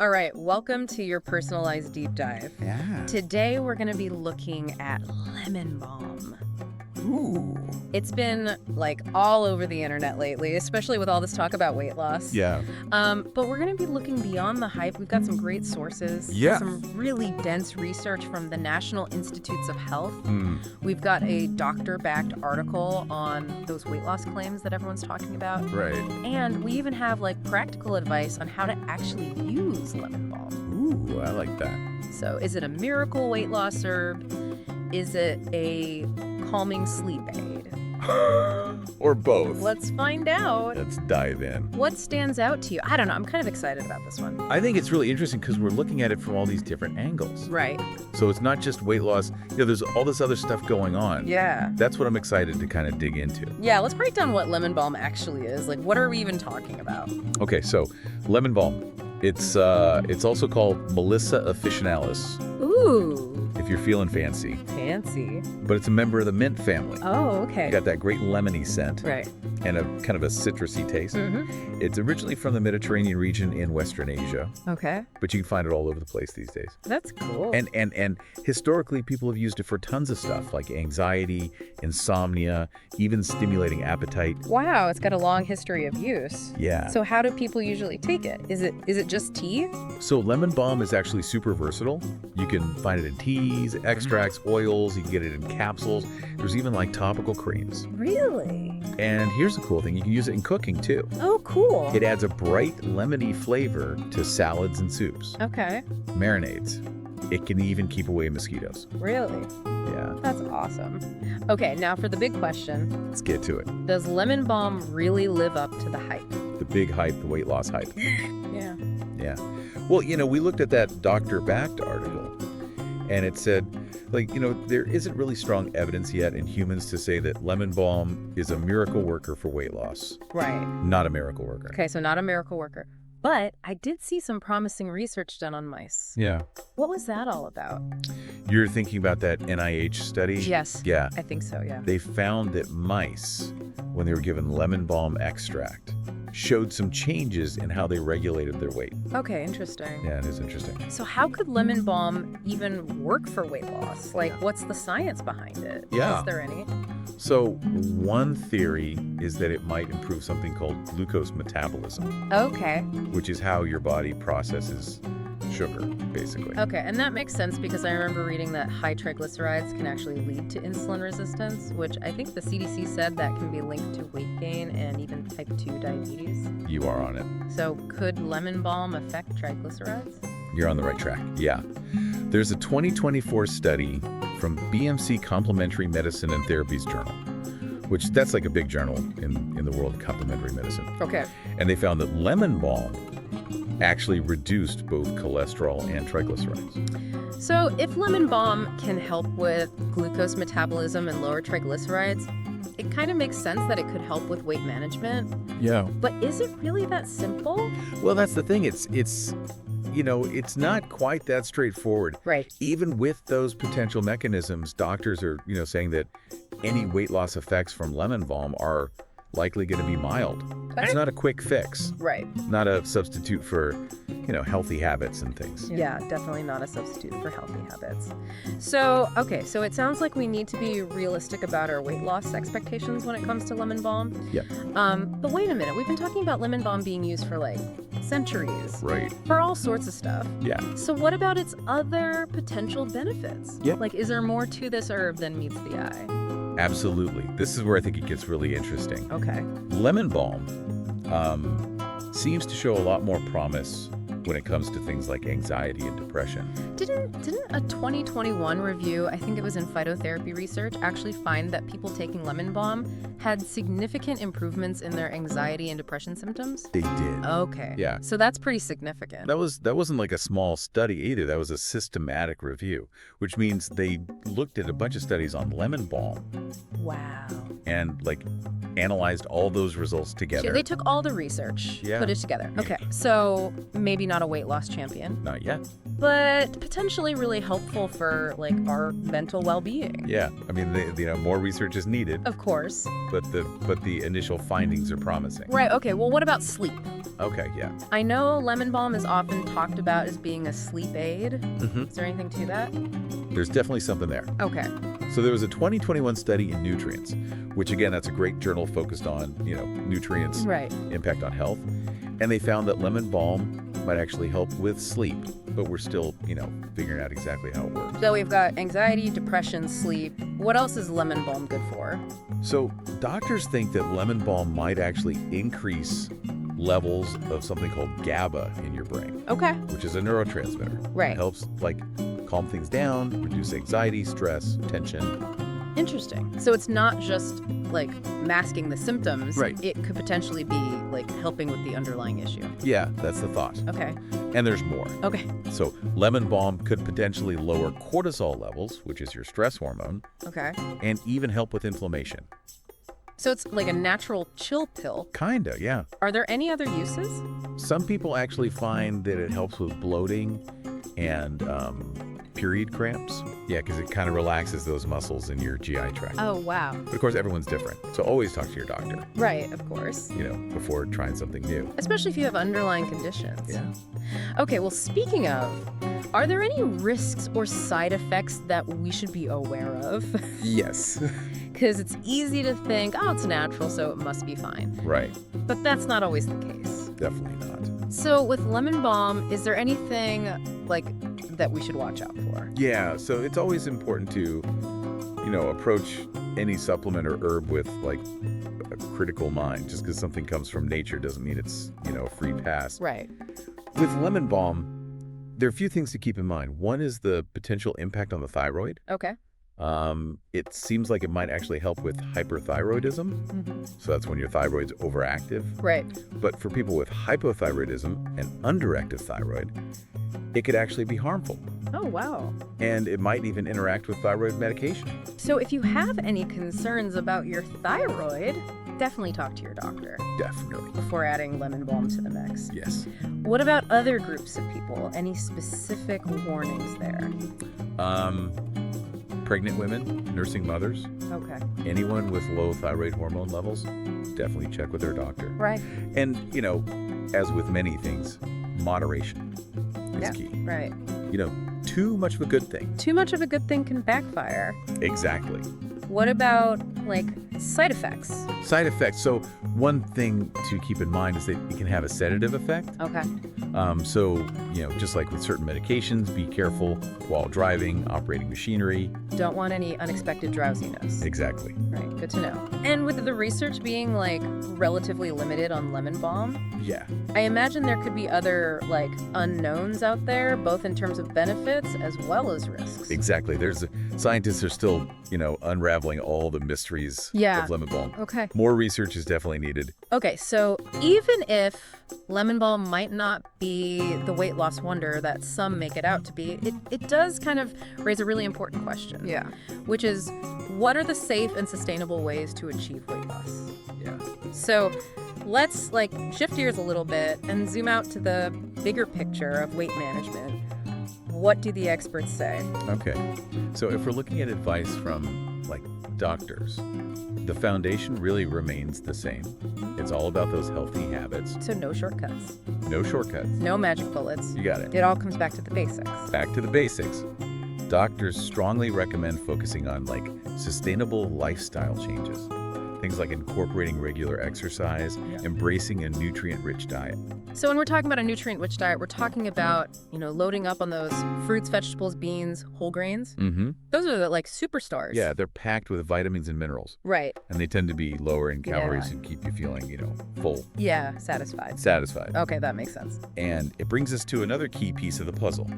All right, welcome to your personalized deep dive. Yeah. Today we're going to be looking at lemon balm. Ooh. It's been like all over the internet lately, especially with all this talk about weight loss. Yeah. But we're going to be looking beyond the hype. We've got some great sources. Yeah. Some really dense research from the National Institutes of Health. Mm. We've got a doctor-backed article on those weight loss claims that everyone's talking about. Right. And we even have like practical advice on how to actually use lemon balm. Ooh, I like that. So is it a miracle weight loss herb? Is it a calming sleep aid? Or both. Let's find out. Let's dive in. What stands out to you? I don't know. I'm kind of excited about this one. I think it's really interesting because we're looking at it from all these different angles. Right. So it's not just weight loss. There's all this other stuff going on. Yeah. That's what I'm excited to kind of dig into. Yeah, let's break down what lemon balm actually is. Like, what are we even talking about? Okay, so lemon balm. It's also called Melissa officinalis, Ooh, if you're feeling fancy. fancy. But it's a member of the mint family. Oh, okay. You got that great lemony scent Right. and a kind of a citrusy taste. Mm-hmm. It's originally from the Mediterranean region in Western Asia, Okay. but you can find it all over the place these days. That's cool. And historically, people have used it for tons of stuff like anxiety, insomnia, even stimulating appetite. Wow, it's got a long history of use. Yeah. So how do people usually take it? Is it just tea? So lemon balm is actually super versatile. You can find it in teas, extracts, oils. You can get it in capsules. There's even like topical creams. Really? And here's the cool thing. You can use it in cooking too. Oh, cool. It adds a bright lemony flavor to salads and soups, Okay. marinades. It can even keep away mosquitoes. Really? Yeah. That's awesome. Okay, now for the big question. Let's get to it. Does lemon balm really live up to the hype? The big hype, the weight loss hype. Yeah. Yeah. Well, we looked at that doctor-backed article, and it said, there isn't really strong evidence yet in humans to say that lemon balm is a miracle worker for weight loss. Right. Not a miracle worker. Okay, so not a miracle worker. But I did see some promising research done on mice. Yeah. What was that all about? You're thinking about that NIH study? Yes. Yeah. I think so, yeah. They found that mice, when they were given lemon balm extract, showed some changes in how they regulated their weight. Okay, interesting. Yeah, it is interesting. So how could lemon balm even work for weight loss? Like, what's the science behind it? Yeah. Is there any? So one theory is that it might improve something called glucose metabolism, Okay. which is how your body processes sugar, basically. Okay, and that makes sense because I remember reading that high triglycerides can actually lead to insulin resistance, which I think the CDC said that can be linked to weight gain and even type 2 diabetes. You are on it. So could lemon balm affect triglycerides? You're on the right track. Yeah. There's a 2024 study from BMC Complementary Medicine and Therapies Journal, which that's like a big journal in the world of complementary medicine. Okay. And they found that lemon balm actually reduced both cholesterol and triglycerides. So if lemon balm can help with glucose metabolism and lower triglycerides, it kind of makes sense that it could help with weight management. Yeah. But is it really that simple? Well, that's the thing. It's not quite that straightforward. Right. Even with those potential mechanisms, doctors are, saying that any weight loss effects from lemon balm are likely going to be mild. It's not a quick fix. Right. Not a substitute for, healthy habits and things. Yeah, definitely not a substitute for healthy habits. So it sounds like we need to be realistic about our weight loss expectations when it comes to lemon balm. Yeah. But wait a minute, we've been talking about lemon balm being used for like centuries. Right. For all sorts of stuff. Yeah. So what about its other potential benefits? Yeah. Like, is there more to this herb than meets the eye? Absolutely. This is where I think it gets really interesting. Okay. Lemon balm seems to show a lot more promise when it comes to things like anxiety and depression. Didn't a 2021 review, I think it was in phytotherapy research, actually find that people taking lemon balm had significant improvements in their anxiety and depression symptoms? They did. Okay. Yeah. So that's pretty significant. That wasn't like a small study either. That was a systematic review, which means they looked at a bunch of studies on lemon balm Wow. and analyzed all those results together. So they took all the research, Yeah. put it together. Okay. So maybe not a weight loss champion, Not yet. but potentially really helpful for like our mental well-being. Yeah, I mean, more research is needed, Of course. but the initial findings are promising. Right, okay, well, what about sleep? Okay, yeah. I know lemon balm is often talked about as being a sleep aid. Mm-hmm. Is there anything to that? There's definitely something there. Okay. So there was a 2021 study in Nutrients, which again, that's a great journal focused on, nutrients, Right. impact on health. And they found that lemon balm might actually help with sleep, but we're still, figuring out exactly how it works. So we've got anxiety, depression, sleep. What else is lemon balm good for? So doctors think that lemon balm might actually increase levels of something called GABA in your brain, Okay. which is a neurotransmitter. Right. It helps calm things down, reduce anxiety, stress, tension. Interesting. So it's not just like masking the symptoms. Right. It could potentially be like helping with the underlying issue. Yeah, that's the thought. Okay. And there's more. Okay. So lemon balm could potentially lower cortisol levels, which is your stress hormone, Okay. and even help with inflammation. So it's like a natural chill pill. Kinda, yeah. Are there any other uses? Some people actually find that it helps with bloating and period cramps. Yeah, because it kind of relaxes those muscles in your GI tract. Oh, wow. But of course, everyone's different. So always talk to your doctor, Right, of course. before trying something new. Especially if you have underlying conditions. Yeah. Okay, well, speaking of, are there any risks or side effects that we should be aware of? Yes. Because it's easy to think, oh, it's natural, so it must be fine. Right. But that's not always the case. Definitely not. So with lemon balm, is there anything like that we should watch out for? Yeah, so it's always important to, approach any supplement or herb with a critical mind. Just because something comes from nature doesn't mean it's, a free pass. Right. With lemon balm, there are a few things to keep in mind. One is the potential impact on the thyroid. Okay. It seems like it might actually help with hyperthyroidism. Mm-hmm. So that's when your thyroid's overactive. Right. But for people with hypothyroidism and underactive thyroid, it could actually be harmful. Oh, wow. And it might even interact with thyroid medication. So if you have any concerns about your thyroid, definitely talk to your doctor Definitely. before adding lemon balm to the mix. Yes. What about other groups of people? Any specific warnings there? Pregnant women, nursing mothers, Okay. anyone with low thyroid hormone levels, definitely check with their doctor. Right. And, as with many things, moderation is key. Right. Too much of a good thing. Too much of a good thing can backfire. Exactly. What about side effects? Side effects. So one thing to keep in mind is that it can have a sedative effect. Okay. So, just like with certain medications, be careful while driving, operating machinery. Don't want any unexpected drowsiness. Exactly. Right. Good to know. And with the research being relatively limited on lemon balm, Yeah. I imagine there could be other unknowns out there, both in terms of benefits as well as risks. Exactly. Scientists are still, unraveling all the mysteries Yeah. of lemon balm. Okay. More research is definitely needed. Okay, so even if lemon balm might not be the weight loss wonder that some make it out to be, it does kind of raise a really important question. Yeah. Which is, what are the safe and sustainable ways to achieve weight loss? Yeah. So let's shift gears a little bit and zoom out to the bigger picture of weight management. What do the experts say? Okay. So if we're looking at advice from doctors, the foundation really remains the same. It's all about those healthy habits. So no shortcuts, No shortcuts. no magic bullets. You got it. It all comes back to the basics. Back to the basics. Doctors strongly recommend focusing on sustainable lifestyle changes. Things like incorporating regular exercise, embracing a nutrient-rich diet. So when we're talking about a nutrient-rich diet, we're talking about, loading up on those fruits, vegetables, beans, whole grains. Mm-hmm. Those are the superstars. Yeah, they're packed with vitamins and minerals. Right. And they tend to be lower in calories Yeah. and keep you feeling, full, Yeah, satisfied. satisfied. Okay, that makes sense. And it brings us to another key piece of the puzzle.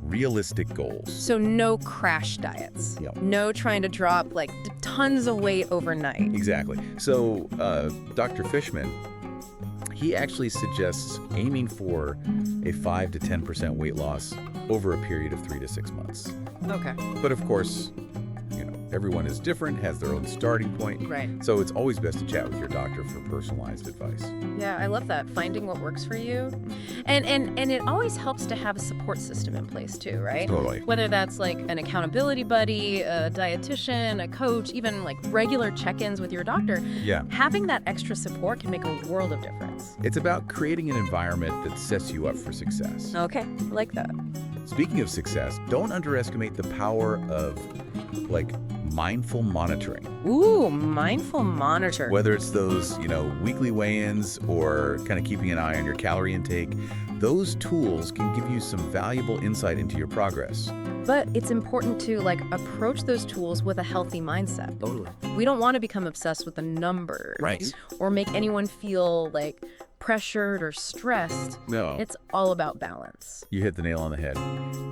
Realistic goals. So no crash diets. Yep. No trying to drop tons of weight overnight. Exactly. So Dr. Fishman, he actually suggests aiming for a 5 to 10% weight loss over a period of 3 to 6 months. Okay. But of course, Everyone is different, has their own starting point. Right. So it's always best to chat with your doctor for personalized advice. Yeah, I love that. Finding what works for you. And it always helps to have a support system in place too, right? Totally. Whether that's like an accountability buddy, a dietitian, a coach, even like regular check-ins with your doctor. Yeah. Having that extra support can make a world of difference. It's about creating an environment that sets you up for success. Okay, I like that. Speaking of success, don't underestimate the power of, like, mindful monitoring. Ooh, mindful monitor. Whether it's those, weekly weigh-ins or kind of keeping an eye on your calorie intake, those tools can give you some valuable insight into your progress. But it's important to approach those tools with a healthy mindset. Totally. We don't want to become obsessed with the numbers. Right. Or make anyone feel pressured or stressed. No. It's all about balance. You hit the nail on the head.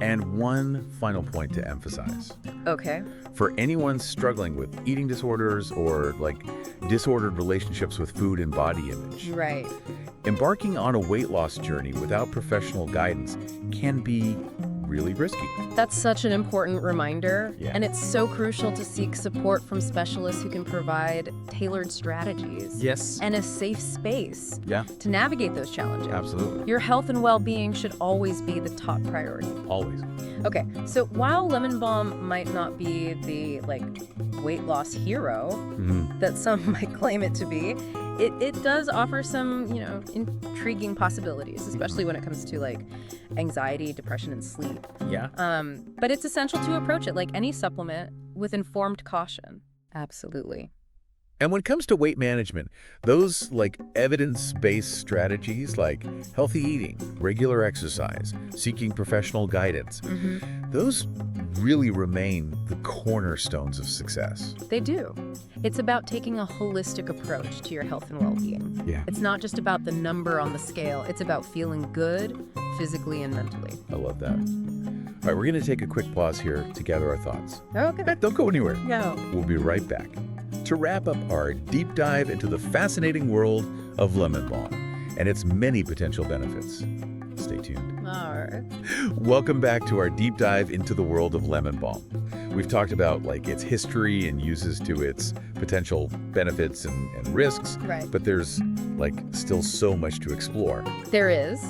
And one final point to emphasize. Okay. For anyone struggling with eating disorders or disordered relationships with food and body image, Right. embarking on a weight loss journey without professional guidance can be really risky. That's such an important reminder. Yeah. And it's so crucial to seek support from specialists who can provide tailored strategies. Yes. And a safe space Yeah, to navigate those challenges. absolutely. Your health and well-being should always be the top priority. Always. Okay, so while lemon balm might not be the weight loss hero that some might claim it to be, it does offer some, intriguing possibilities, especially when it comes to anxiety, depression, and sleep. Yeah. But it's essential to approach it like any supplement with informed caution. Absolutely. And when it comes to weight management, those evidence-based strategies like healthy eating, regular exercise, seeking professional guidance, those really remain the cornerstones of success. They do. It's about taking a holistic approach to your health and well-being. Yeah. It's not just about the number on the scale. It's about feeling good physically and mentally. I love that. All right, we're going to take a quick pause here to gather our thoughts. Okay. Don't go anywhere. No. We'll be right back to wrap up our deep dive into the fascinating world of lemon balm and its many potential benefits. Stay tuned. All right. Welcome back to our deep dive into the world of lemon balm. We've talked about its history and uses to its potential benefits and risks, Right. but there's still so much to explore. There is.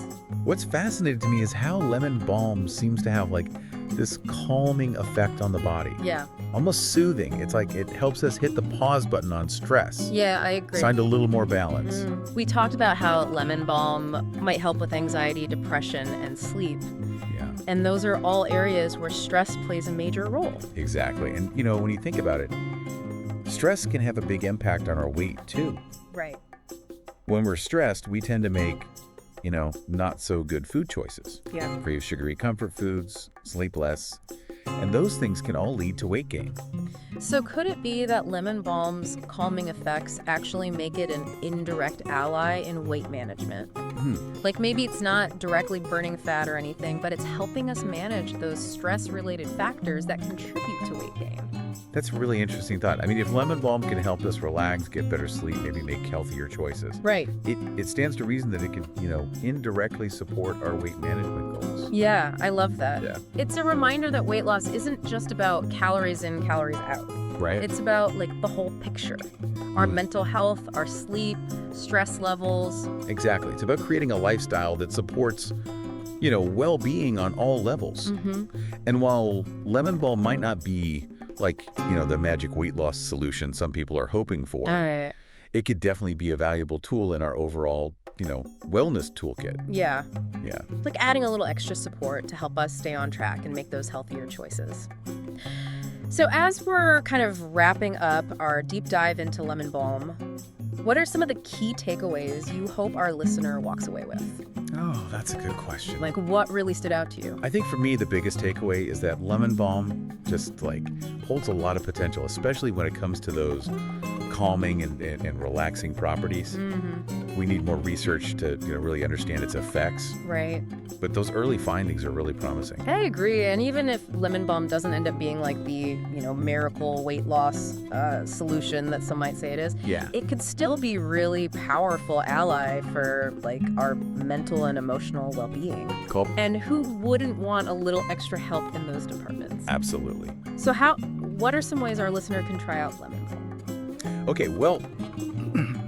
What's fascinating to me is how lemon balm seems to have this calming effect on the body. Yeah. Almost soothing. It's it helps us hit the pause button on stress. Yeah, I agree. Find a little more balance. We talked about how lemon balm might help with anxiety, depression, and sleep. Yeah, And those are all areas where stress plays a major role. exactly. And when you think about it, stress can have a big impact on our weight too. Right. When we're stressed, we tend to make, not so good food choices. Yeah. Crave sugary comfort foods, sleep less, and those things can all lead to weight gain. So could it be that lemon balm's calming effects actually make it an indirect ally in weight management? Maybe it's not directly burning fat or anything, but it's helping us manage those stress-related factors that contribute to weight gain. That's a really interesting thought. I mean, if lemon balm can help us relax, get better sleep, maybe make healthier choices, Right. it stands to reason that it could, indirectly support our weight management goals. Yeah, I love that. Yeah. It's a reminder that weight loss isn't just about calories in, calories out. Right? It's about the whole picture. Our mental health, our sleep, stress levels. Exactly. It's about creating a lifestyle that supports, well-being on all levels. And while lemon balm might not be the magic weight loss solution some people are hoping for, All right. it could definitely be a valuable tool in our overall, wellness toolkit. Yeah. Yeah. Adding a little extra support to help us stay on track and make those healthier choices. So as we're kind of wrapping up our deep dive into lemon balm, what are some of the key takeaways you hope our listener walks away with? Oh, that's a good question. What really stood out to you? I think for me, the biggest takeaway is that lemon balm just holds a lot of potential, especially when it comes to those calming and relaxing properties. We need more research to, really understand its effects. Right. But those early findings are really promising. I agree. And even if lemon balm doesn't end up being like the, miracle weight loss solution that some might say it is, Yeah. it could still be really powerful ally for like our mental and emotional well-being. Cool. And who wouldn't want a little extra help in those departments? Absolutely. So what are some ways our listener can try out lemon balm? Okay, well,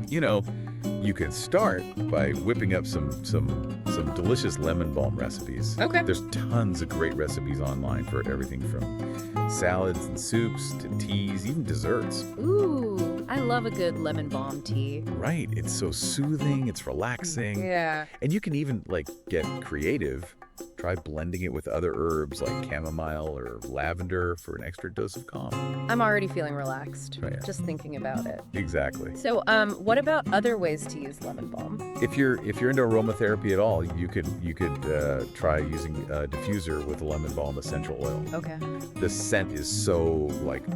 you can start by whipping up some delicious lemon balm recipes. Okay. There's tons of great recipes online for everything from salads and soups to teas, even desserts. Ooh, I love a good lemon balm tea. Right. It's so soothing. It's relaxing. Yeah. And you can even get creative. Try blending it with other herbs like chamomile or lavender for an extra dose of calm. I'm already feeling relaxed, Oh, yeah. just thinking about it. Exactly. So, what about other ways to use lemon balm? If you're into aromatherapy at all, you could try using a diffuser with lemon balm essential oil. Okay. The scent is so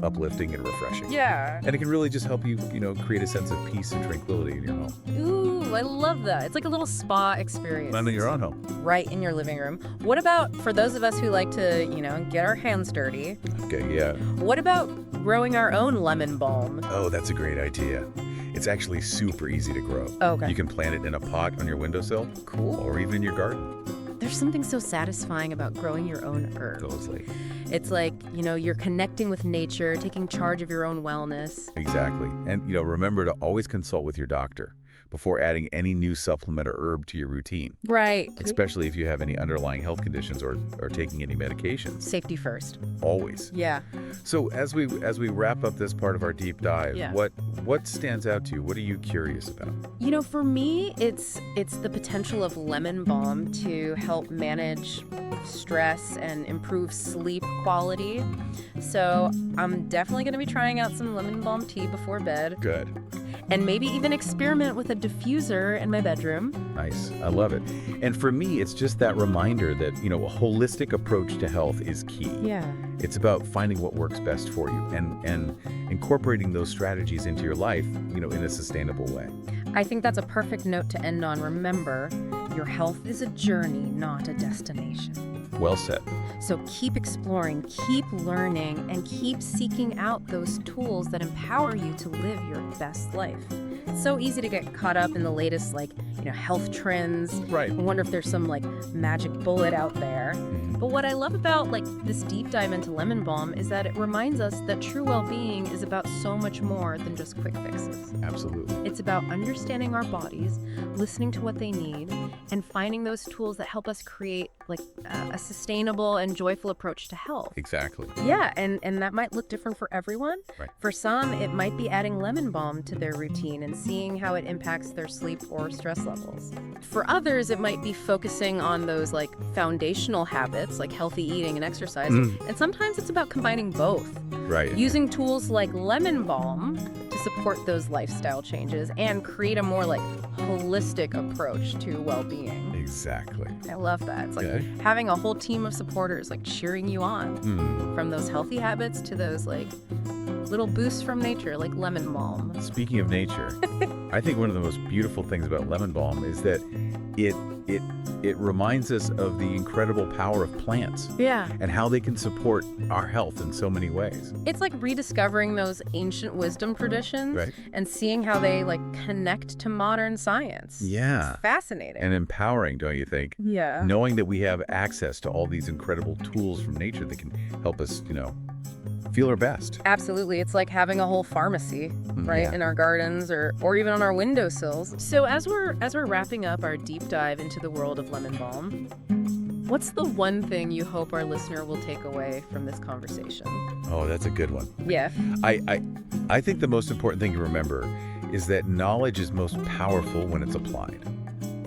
uplifting and refreshing. Yeah. And it can really just help you, create a sense of peace and tranquility in your home. Ooh, I love that. It's like a little spa experience. And in your own home. Right in your living room. What about for those of us who like to, get our hands dirty? Okay, yeah. What about growing our own lemon balm? Oh, that's a great idea. It's actually super easy to grow. Okay. You can plant it in a pot on your windowsill. Cool. Or even in your garden. There's something so satisfying about growing your own herbs. Totally. It's like, you're connecting with nature, taking charge of your own wellness. Exactly. And, remember to always consult with your doctor before adding any new supplement or herb to your routine, Right. especially if you have any underlying health conditions or taking any medications. Safety first. Always. Yeah. So as we wrap up this part of our deep dive, Yeah. what stands out to you? What are you curious about? For me, it's the potential of lemon balm to help manage stress and improve sleep quality. So I'm definitely going to be trying out some lemon balm tea before bed. Good. And maybe even experiment with a diffuser in my bedroom. Nice. I love it. And for me, it's just that reminder that, a holistic approach to health is key. Yeah. It's about finding what works best for you and incorporating those strategies into your life, in a sustainable way. I think that's a perfect note to end on. Remember, your health is a journey, not a destination. Well said. So keep exploring, keep learning, and keep seeking out those tools that empower you to live your best life. It's so easy to get caught up in the latest, health trends. Right. I wonder if there's some, magic bullet out there. Mhm. But what I love about, this deep dive into lemon balm is that it reminds us that true well-being is about so much more than just quick fixes. Absolutely. It's about understanding our bodies, listening to what they need, and finding those tools that help us create a sustainable and joyful approach to health. Exactly. Yeah, and that might look different for everyone. Right. For some, it might be adding lemon balm to their routine and seeing how it impacts their sleep or stress levels. For others, it might be focusing on those foundational habits like healthy eating and exercise. And sometimes it's about combining both. Right. Using tools like lemon balm to support those lifestyle changes and create a more holistic approach to well-being. Exactly. I love that. It's Okay. having a whole team of supporters cheering you on, from those healthy habits to those little boosts from nature like lemon balm. Speaking of nature, I think one of the most beautiful things about lemon balm is that it reminds us of the incredible power of plants. Yeah. And how they can support our health in so many ways. It's like rediscovering those ancient wisdom traditions Right. and seeing how they connect to modern science. Yeah. It's fascinating. And empowering, don't you think? Yeah. Knowing that we have access to all these incredible tools from nature that can help us, feel our best. Absolutely. It's like having a whole pharmacy, right, Yeah. in our gardens or even on our windowsills. So as we're wrapping up our deep dive into the world of lemon balm, what's the one thing you hope our listener will take away from this conversation? Oh, that's a good one. Yeah. I think the most important thing to remember is that knowledge is most powerful when it's applied.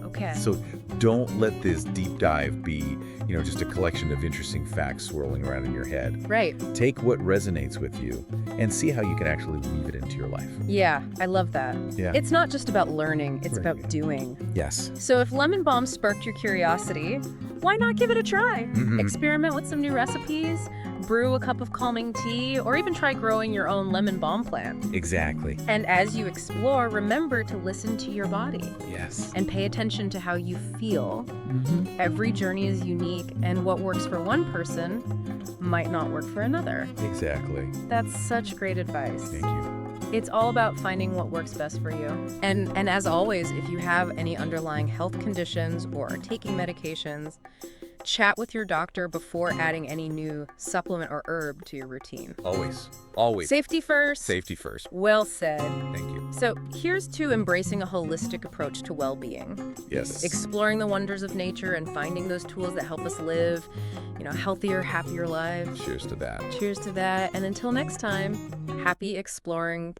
Okay. So don't let this deep dive be, just a collection of interesting facts swirling around in your head. Right. Take what resonates with you and see how you can actually weave it into your life. Yeah, I love that. Yeah. It's not just about learning, it's Right. about doing. Yes. So if lemon balm sparked your curiosity, why not give it a try? Experiment with some new recipes, brew a cup of calming tea, or even try growing your own lemon balm plant. Exactly. And as you explore, remember to listen to your body. Yes. And pay attention to how you feel. Every journey is unique, and what works for one person might not work for another. Exactly. That's such great advice. Thank you. It's all about finding what works best for you. And as always, if you have any underlying health conditions or are taking medications, chat with your doctor before adding any new supplement or herb to your routine. Always. Always. Safety first. Safety first. Well said. Thank you. So here's to embracing a holistic approach to well-being. Yes. Exploring the wonders of nature and finding those tools that help us live, healthier, happier lives. Cheers to that. Cheers to that. And until next time, happy exploring.